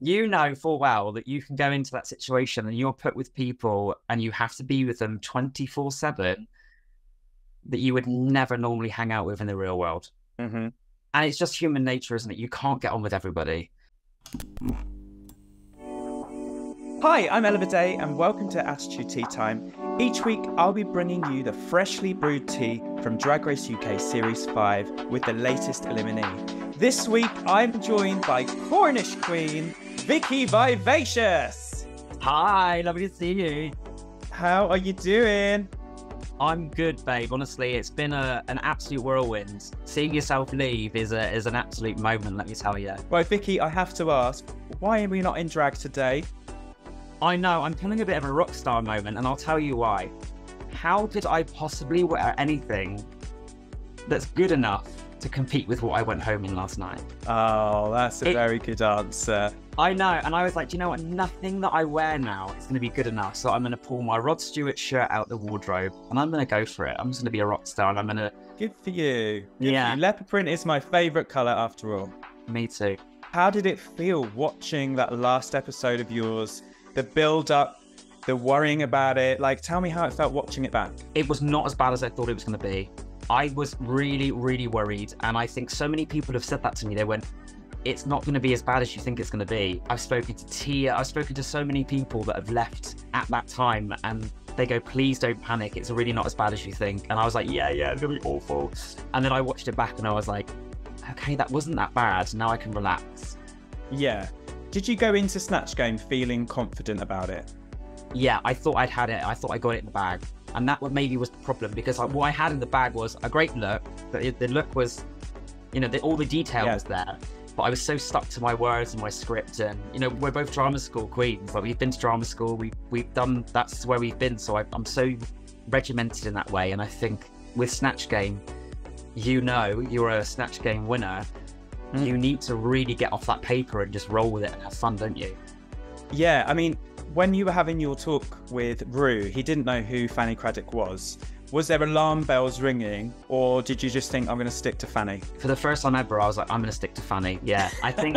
You know full well that you can go into that situation and you're put with people and you have to be with them 24/7 that you would never normally hang out with in the real world. Mm-hmm. And it's just human nature, isn't it? You can't get on with everybody. Hi, I'm Ella Day and welcome to Attitude Tea Time. Each week I'll be bringing you the freshly brewed tea from Drag Race UK Series 5 with the latest eliminee. This week I'm joined by Cornish Queen Vicki Vivacious. Hi, lovely to see you. How are you doing? I'm good, babe. Honestly, it's been an absolute whirlwind. Seeing yourself leave is an absolute moment, let me tell you. Well, Vicki, I have to ask, why are we not in drag today? I know, I'm feeling a bit of a rock star moment, and I'll tell you why. How could I possibly wear anything that's good enough to compete with what I went home in last night? Oh, that's a very good answer. I know, and I was like, do you know what? Nothing that I wear now is going to be good enough, so I'm going to pull my Rod Stewart shirt out the wardrobe, and I'm going to go for it. I'm just going to be a rock star, and I'm going to... Good for you. Yeah. Leopard print is my favourite colour after all. Me too. How did it feel watching that last episode of yours? The build-up, the worrying about it. Like, tell me how it felt watching it back. It was not as bad as I thought it was going to be. I was really, really worried. And I think so many people have said that to me. They went, it's not going to be as bad as you think it's going to be. I've spoken to Tia. I've spoken to so many people that have left at that time. And they go, please don't panic. It's really not as bad as you think. And I was like, yeah, it's going to be awful. And then I watched it back and I was like, okay, that wasn't that bad. Now I can relax. Yeah. Did you go into Snatch Game feeling confident about it? Yeah, I thought I'd had it. I thought I got it in the bag. And that maybe was the problem, because what I had in the bag was a great look. But the look was, all the detail was there. But I was so stuck to my words and my script. And, we're both drama school queens. Like, we've been to drama school. We've done, that's where we've been. So I'm so regimented in that way. And I think with Snatch Game, you're a Snatch Game winner. You need to really get off that paper and just roll with it and have fun, don't you? Yeah, I mean, when you were having your talk with Ru, he didn't know who Fanny Craddock was. Was there alarm bells ringing, or did you just think, I'm going to stick to Fanny? For the first time ever, I was like, I'm going to stick to Fanny. Yeah, I think...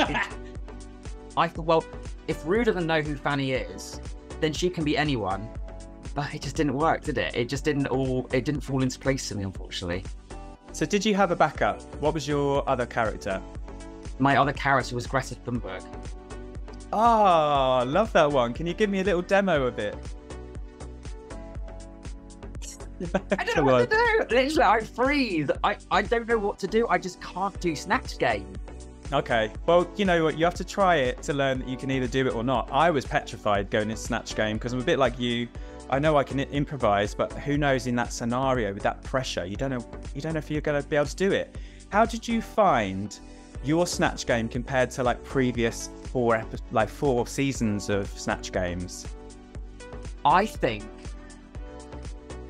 I thought, well, if Ru doesn't know who Fanny is, then she can be anyone. But it just didn't work, did it? It just didn't fall into place for me, unfortunately. So did you have a backup? What was your other character? My other character was Greta Thunberg. Oh, love that one. Can you give me a little demo of it? I don't know what to do. Literally, I freeze. I don't know what to do. I just can't do Snatch Game. Okay. Well, you know what? You have to try it to learn that you can either do it or not. I was petrified going into Snatch Game because I'm a bit like you. I know I can improvise, but who knows in that scenario with that pressure? You don't know if you're going to be able to do it. How did you find your Snatch Game compared to like previous 4 seasons of Snatch Games? I think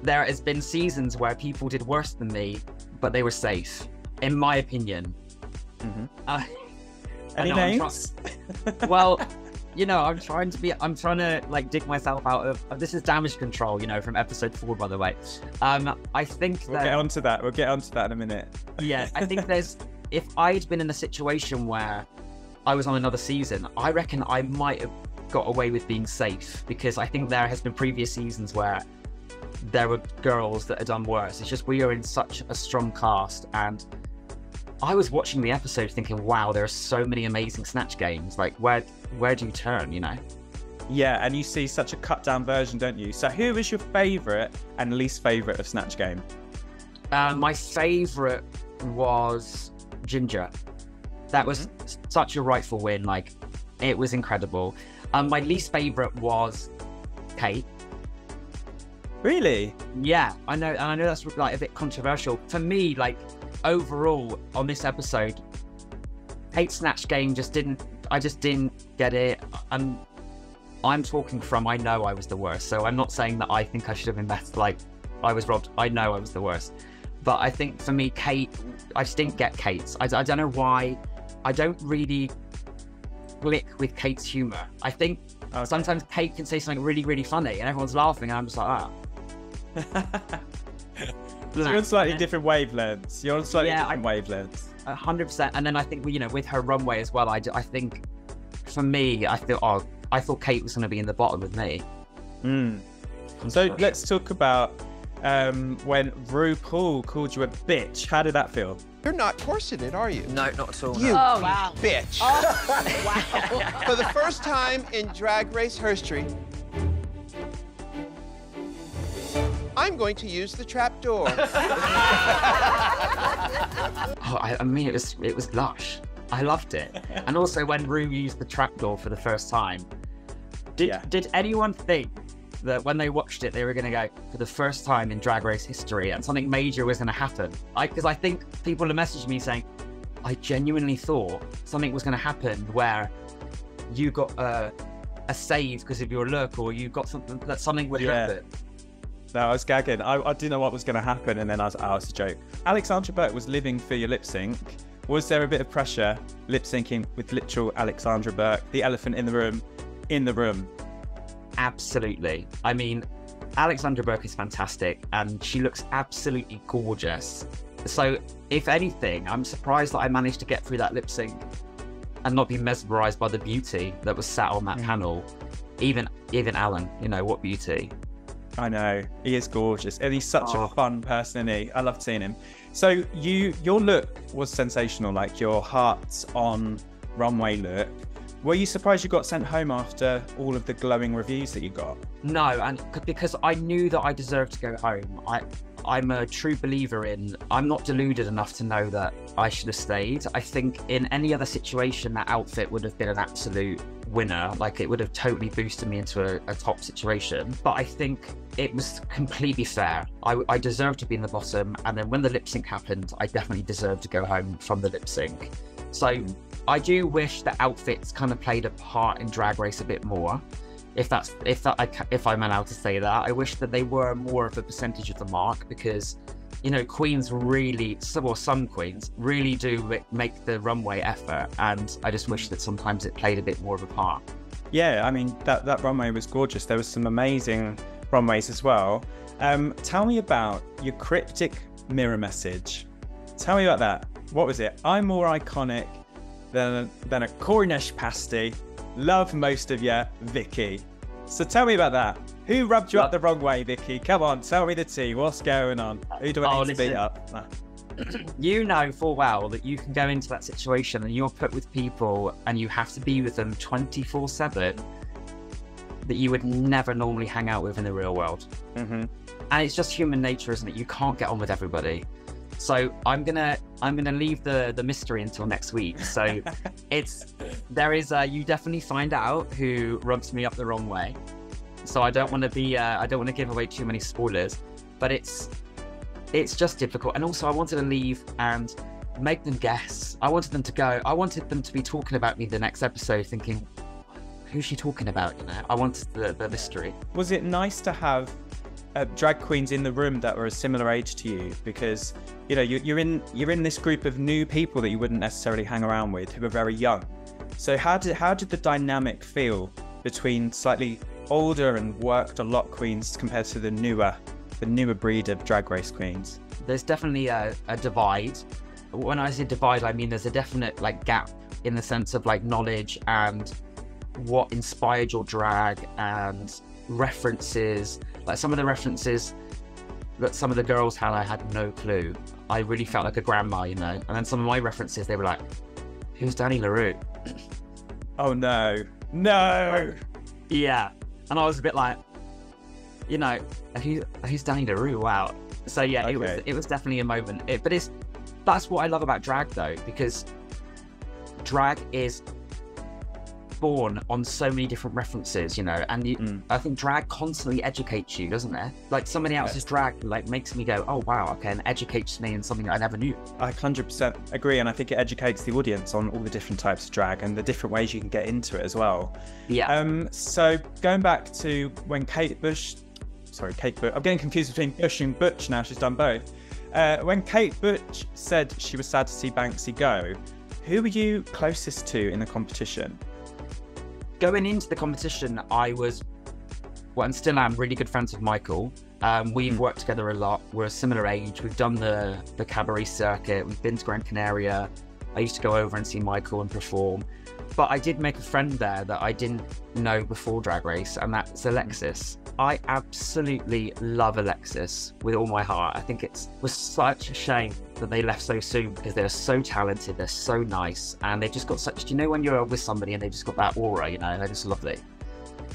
there has been seasons where people did worse than me, but they were safe, in my opinion. Mm-hmm. Any names? Well, I'm trying to like dig myself out of this is Damage Control, from episode 4, by the way. I think we'll get onto that in a minute. Yeah, I think if I'd been in a situation where I was on another season, I reckon I might have got away with being safe, because I think there has been previous seasons where there were girls that had done worse. It's just we are in such a strong cast, and I was watching the episode thinking, wow, there are so many amazing Snatch Games. Like, where do you turn, Yeah, and you see such a cut down version, don't you? So who was your favourite and least favourite of Snatch Game? My favourite was Ginger. That was such a rightful win. Like, it was incredible. My least favourite was Kate. Really? Yeah, I know, and I know that's like a bit controversial. For me, like, overall on this episode, Kate's Snatch Game I just didn't get it. I'm talking from, I know I was the worst, so I'm not saying that I think I should have been better. Like, I was robbed. I know I was the worst. But I think for me, Kate, I just didn't get Kate's. I don't know why. I don't really click with Kate's humour. I think sometimes Kate can say something really, really funny and everyone's laughing and I'm just like, ah. You're on slightly different wavelengths. 100%. And then I think, with her runway as well, I think for me, I thought Kate was going to be in the bottom with me. So let's talk about when RuPaul called you a bitch. How did that feel? You're not corseted, are you? No, not at all. You wow. bitch. Oh, wow. For the first time in Drag Race history, I'm going to use the trap door. I mean, it was lush. I loved it. And also when Ru used the trapdoor for the first time, did anyone think that when they watched it, they were going to go, for the first time in Drag Race history, and something major was going to happen? Because I think people have messaged me saying, I genuinely thought something was going to happen where you got a save because of your look, or you got something would happen. No, I was gagging. I didn't know what was going to happen, and then I was a joke. Alexandra Burke was living for your lip sync. Was there a bit of pressure lip syncing with literal Alexandra Burke, the elephant in the room? Absolutely. I mean, Alexandra Burke is fantastic, and she looks absolutely gorgeous. So, if anything, I'm surprised that I managed to get through that lip sync and not be mesmerised by the beauty that was sat on that panel. Even Alan, you know, what beauty. I know, he is gorgeous, and he's such a fun person, isn't he? I loved seeing him. So your look was sensational, like your hearts on runway look. Were you surprised you got sent home after all of the glowing reviews that you got? No, and because I knew that I deserved to go home. I'm a true believer in, I'm not deluded enough to know that I should have stayed. I think in any other situation, that outfit would have been an absolute winner. Like, it would have totally boosted me into a top situation. But I think it was completely fair. I deserved to be in the bottom, and then when the lip sync happened, I definitely deserved to go home from the lip sync. So I do wish that outfits kind of played a part in Drag Race a bit more. If I'm allowed to say that, I wish that they were more of a percentage of the mark, because, you know, queens really, some queens really do make the runway effort, and I just wish that sometimes it played a bit more of a part. Yeah, I mean, that runway was gorgeous. There was some amazing runways as well. Tell me about your cryptic mirror message. Tell me about that. What was it? I'm more iconic than a Cornish pasty. Love most of you, Vicky. So tell me about that. Who rubbed you up the wrong way, Vicky? Come on, tell me the tea. What's going on? Who do I need to beat up? You know full well that you can go into that situation and you're put with people and you have to be with them 24/7 that you would never normally hang out with in the real world. And it's just human nature, isn't it? You can't get on with everybody. So I'm gonna leave the mystery until next week. So you definitely find out who rubs me up the wrong way. So I don't want to give away too many spoilers, but it's just difficult. And also I wanted to leave and make them guess. I wanted them to be talking about me the next episode, thinking, who's she talking about? You know, I wanted the mystery. Was it nice to have drag queens in the room that were a similar age to you? Because, you know, you're in this group of new people that you wouldn't necessarily hang around with, who are very young. So how did the dynamic feel between slightly older and worked a lot queens compared to the newer breed of Drag Race queens? There's definitely a divide. When I say divide, I mean there's a definite gap in the sense of knowledge and what inspired your drag, and references. Some of the references that some of the girls had, I had no clue. I really felt like a grandma, you know. And then some of my references, they were like, who's Danny LaRue? Oh no. Yeah. And I was a bit like, you know, who's Danny LaRue? Wow. So yeah, okay. it was definitely a moment. That's what I love about drag though, because drag is born on so many different references, you know, and I think drag constantly educates you, doesn't it? Somebody else's drag makes me go, oh wow, okay, and educates me in something I never knew. I 100% agree, and I think it educates the audience on all the different types of drag and the different ways you can get into it as well. Yeah. So going back to when Kate Bush, I'm getting confused between Bush and Butch now, she's done both. When Kate Butch said she was sad to see Banksie go, who were you closest to in the competition? Going into the competition, I was, and still am, really good friends with Michael. We've worked together a lot. We're a similar age. We've done the cabaret circuit. We've been to Gran Canaria. I used to go over and see Michael and perform. But I did make a friend there that I didn't know before Drag Race, and that's Alexis. I absolutely love Alexis with all my heart. I think it was such a shame that they left so soon because they're so talented, they're so nice, and they've just got such, you know, when you're with somebody and they've just got that aura, you know, they're just lovely.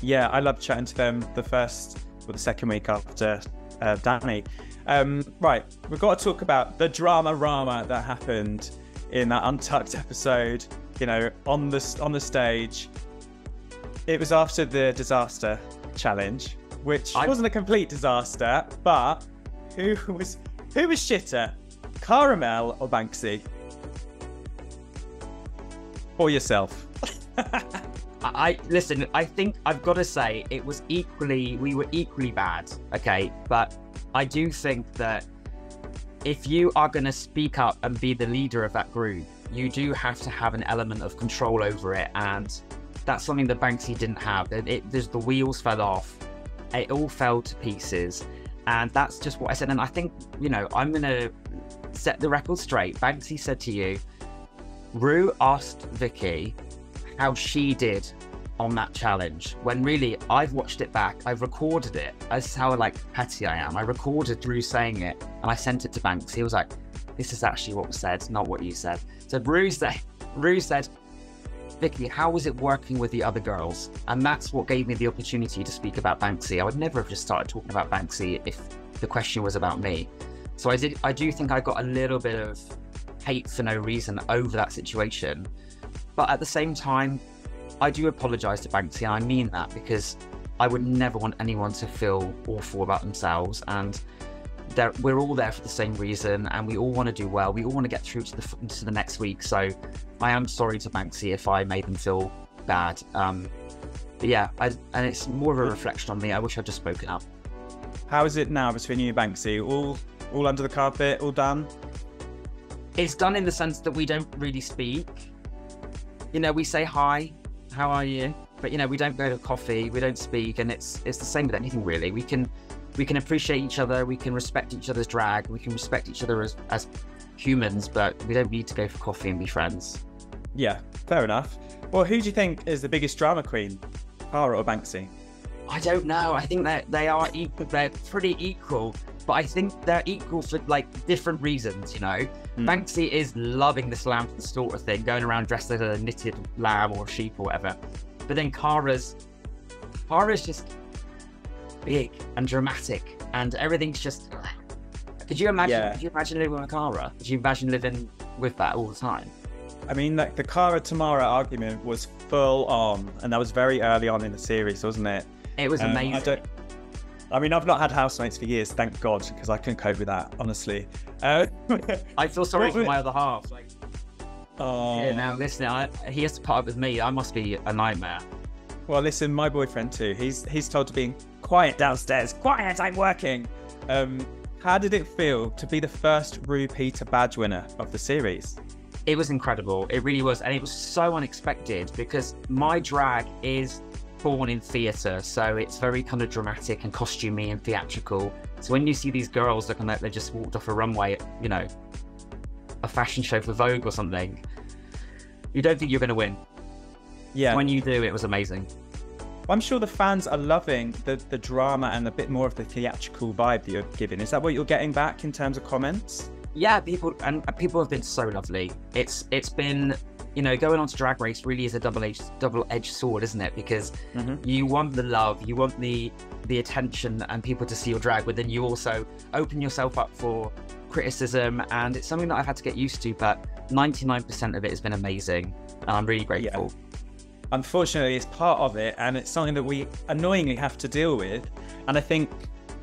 Yeah, I loved chatting to them the second week after Danny. Right, we've got to talk about the drama that happened in that Untucked episode, you know, on the stage. It was after the disaster challenge, which wasn't a complete disaster, but who was shitter, Cara Melle or Banksie? For yourself. Listen, I think I've got to say we were equally bad, okay? But I do think that if you are going to speak up and be the leader of that group, you do have to have an element of control over it, and that's something that Banksie didn't have. The wheels fell off, it all fell to pieces, and that's just what I said. And I think, you know, I'm going to set the record straight. Banksie said to you, Ru asked Vicky how she did on that challenge, when really I've watched it back, I've recorded it. That's how petty I am. I recorded Ru saying it and I sent it to Banks. He was like, this is actually what was said, not what you said. So Ru said, Vicky, how was it working with the other girls? And that's what gave me the opportunity to speak about Banksie. I would never have just started talking about Banksie if the question was about me. So I do think I got a little bit of hate for no reason over that situation. But at the same time, I do apologise to Banksie, and I mean that, because I would never want anyone to feel awful about themselves, and we're all there for the same reason, and we all want to do well. We all want to get through to the next week. So I am sorry to Banksie if I made them feel bad. But yeah, and it's more of a reflection on me. I wish I'd just spoken up. How is it now between you and Banksie? All under the carpet, all done? It's done in the sense that we don't really speak. You know, we say hi, how are you? But you know, we don't go to coffee, we don't speak, and it's the same with anything really. We can appreciate each other, we can respect each other's drag, we can respect each other as humans, but we don't need to go for coffee and be friends. Yeah, fair enough. Well, who do you think is the biggest drama queen, Cara or Banksie? I don't know. I think that they are equal. They're pretty equal, but I think they're equal for different reasons, you know. Banksie is loving this lamb to the slaughter thing, going around dressed as a knitted lamb or sheep or whatever. But then Cara's just big and dramatic, and everything's just. Could you imagine? Yeah. Could you imagine living with Cara? Could you imagine living with that all the time? I mean, the Cara Tamara argument was full on, and that was very early on in the series, wasn't it? It was amazing. I mean, I've not had housemates for years, thank God, because I couldn't cope with that, honestly. I feel sorry for my other half. Oh. Yeah, now listen, he has to part up with me. I must be a nightmare. Well, listen, my boyfriend too. He's told to be quiet downstairs. Quiet, I'm working. How did it feel to be the first RuPeter badge winner of the series? It was incredible. It really was, and it was so unexpected because my drag is born in theatre, so it's very kind of dramatic and costumey and theatrical. So when you see these girls looking like they just walked off a runway, you know, a fashion show for Vogue or something, you don't think you're going to win. Yeah. When you do, it was amazing. I'm sure the fans are loving the drama and a bit more of the theatrical vibe that you're giving. Is that what you're getting back in terms of comments? Yeah, people have been so lovely. It's been, you know, going on to Drag Race really is a double-edged sword, isn't it? Because you want the love, you want the attention and people to see your drag, but then you also open yourself up for criticism, and it's something that I've had to get used to, but 99% of it has been amazing, and I'm really grateful. Yeah. Unfortunately, it's part of it, and it's something that we annoyingly have to deal with. And I think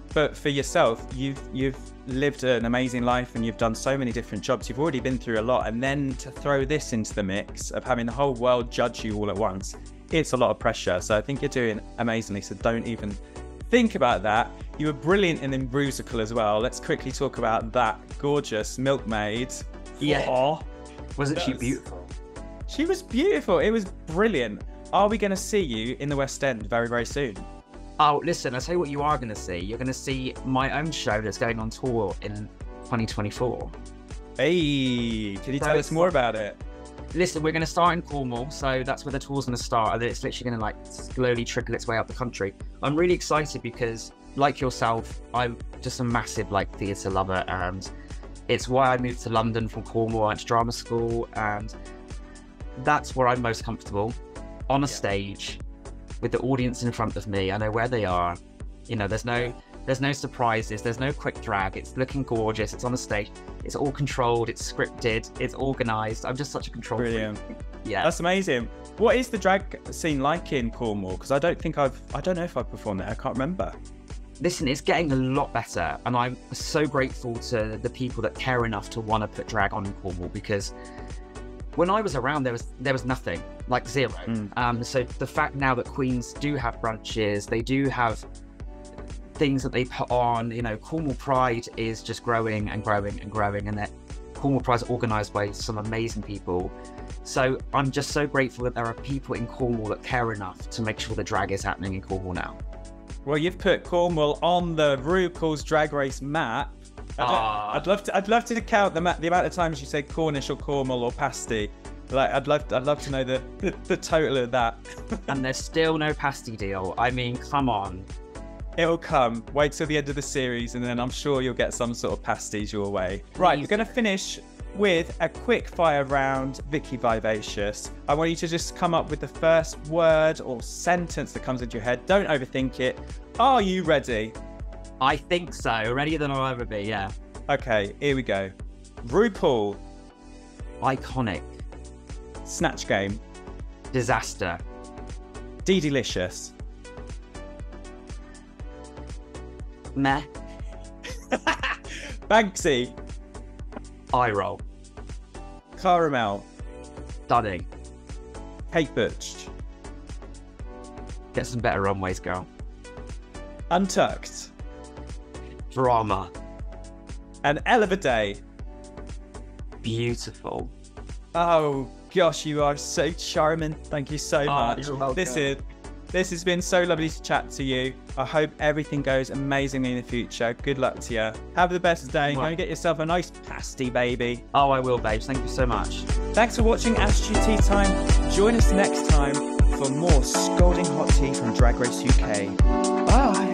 for yourself, you've lived an amazing life and you've done so many different jobs. You've already been through a lot, and then to throw this into the mix of having the whole world judge you all at once, it's a lot of pressure. So I think you're doing amazingly, so don't even think about that. You were brilliant in the Rusical as well. Let's quickly talk about that gorgeous milkmaid. Yeah. Oh, wasn't she beautiful? She was beautiful. It was brilliant. Are we going to see you in the West End very, very soon? Oh, listen, I'll tell you what you are going to see. You're going to see my own show that's going on tour in 2024. Hey, can you tell us more about it? Listen, we're going to start in Cornwall, so that's where the tour's going to start, and then it's literally going to like slowly trickle its way up the country. I'm really excited because, like yourself, I'm just a massive like theatre lover, and it's why I moved to London from Cornwall. I went to drama school, and that's where I'm most comfortable, on a stage with the audience in front of me. I know where they are. You know, there's no surprises, there's no quick drag. It's looking gorgeous, it's on the stage, it's all controlled, it's scripted, it's organised. I'm just such a control freak. Brilliant. Yeah. That's amazing. What is the drag scene like in Cornwall? Because I don't know if I've performed there. I can't remember. Listen, it's getting a lot better, and I'm so grateful to the people that care enough to want to put drag on in Cornwall, because when I was around, there was nothing, like zero. So the fact now that Queens do have brunches, they do have things that they put on, you know, Cornwall Pride is just growing and growing and growing, and that Cornwall Pride is organised by some amazing people. So I'm just so grateful that there are people in Cornwall that care enough to make sure the drag is happening in Cornwall now. Well, you've put Cornwall on the RuPaul's Drag Race map. I'd love to count the amount of times you say Cornish or Cornwall or pasty. Like, I'd love to know the total of that. And there's still no pasty deal. I mean, come on. It'll come. Wait till the end of the series, and then I'm sure you'll get some sort of pasties your way. Right, we're going to finish with a quick fire round, Vicki Vivacious. I want you to just come up with the first word or sentence that comes into your head. Don't overthink it. Are you ready? I think so. Readier than I'll ever be, yeah. Okay, here we go. RuPaul. Iconic. Snatch Game. Disaster. D-Delicious. Meh. Banksie. Eye roll. Cara Melle. Stunning. Kate Butch. Get some better runways, girl. Untucked. Drama. An Ella of a Day. Beautiful. Oh gosh, you are so charming. Thank you so much. You're welcome. This has been so lovely to chat to you. I hope everything goes amazingly in the future. Good luck to you. Have the best day. Go and get yourself a nice pasty, baby. Oh, I will, babes. Thank you so much. Thanks for watching Attitude Tea Time. Join us next time for more scalding hot tea from Drag Race UK. Bye.